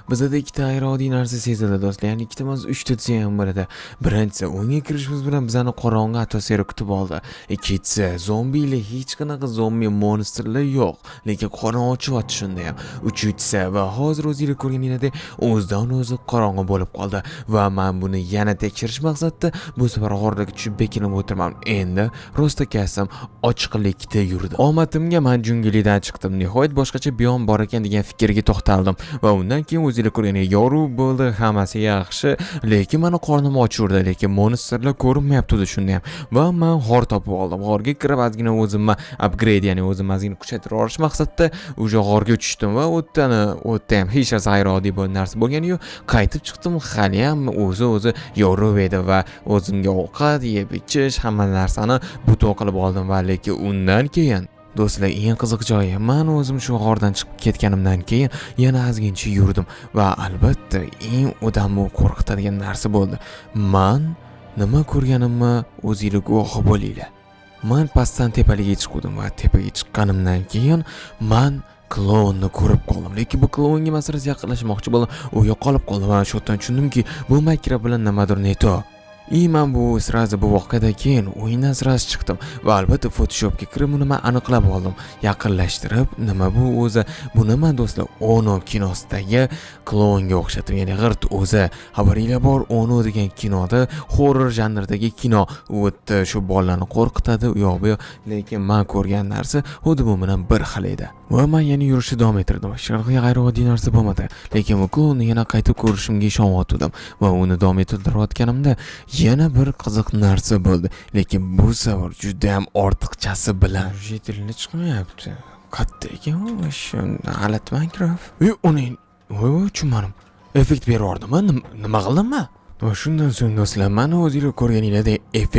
Bizda ikkita g'ayrioddiy narsa seziladi do'stlar. Ya'ni ikkita emas, 3 ta desa ham bo'ladi. Birinchisi, o'yinga kirishimiz bilan bizani qorong'i atmosfera kutib oldi. Ikkinchisi, zombilar hech qanaqa zombi monsterlar yo'q, lekin qorong' ochyapti shunda ham. Uchinchisi va hozir o'zingizlar ko'rganinglardek o'zidan o'zi qorong'i bo'lib qoldi va men buni yana tekshirish maqsadida bu safar g'orga tushib bekinib o'tirman. Endi rosta kasam ochiqlikda yurdi. Omadimga men junglidan chiqdim. Nihoyat boshqacha biyon bor ekan degan fikrga to'xtaldim va undan keyin o'zingizlar ko'rganingizdek yorug' bo'ldi, hammasi yaxshi, lekin meni qornim ochurdi, lekin monsterlar ko'rinmayapti shunda ham. Va men g'or topib oldim. G'orga kirib ozgina o'zimni upgrade, ya'ni o'zimni ozgina kuchaytirib olish maqsadida o'sha g'orga tushdim va o'tda ham hech narsa g'ayrioddiy bo'lgan narsa bo'lgani yo'q. Qaytib chiqdim, hali ham o'zi yorug' edi va o'zimga ovqat yeb ichish hamma narsani buton qilib oldim va lekin undan keyin do'stlar, eng qiziq joyi, men o'zim shu g'ordan chiqib ketganimdan keyin yana ozgincha yurdim va albatta eng odamni qo'rqitadigan narsa bo'ldi. Men nima ko'rganimni o'zingizlar guvohi bo'linglar. Men pastdan tepalikka chiqdim va tepaga chiqqanimdan keyin men klonni ko'rib qoldim. Lekin bu klonga masalasi yaqinlashmoqchi bo'ldim. U yo'qolib qoldi va shu yerdan tushundimki, bu makra bilan nimadir neto. Men bu sirazi bu voqeadan keyin o'yindan sirazi chiqdim va albatta Photoshopga kirib uni men aniqlab oldim. Yaqinlashtirib, nima bu o'zi? Bu nima do'stlar? Ono kinosidagi klonga o'xshatib, ya'ni g'irt o'zi. Xabaringlar bor, Ono degan kinoda horror janridagi kino o'tdi. Shu bolalarni qo'rqitadi, u yoq bu yoq, lekin men ko'rgan narsa xuddi bu bilan bir xil edi. Va men yana yurishni davom ettirdim. Sharqiy g'ayrioddiy narsa bo'lmadi, lekin bu klonni yana qaytib ko'rishimga ishonyotgandim va uni davom ettirayotganimda yana bir qiziq narsa bo'ldi, lekin bu safar juda ham ortiqchasi bilan. Jetilni chiqmayapti. Qatta ekan u shu g'alati Minecraft. Uning tushunmadim. Effekt berib yordimmi? Nima qildimmi? Va shundan so'ng do'stlar, mana o'zingizlar ko'rganinglardek effekt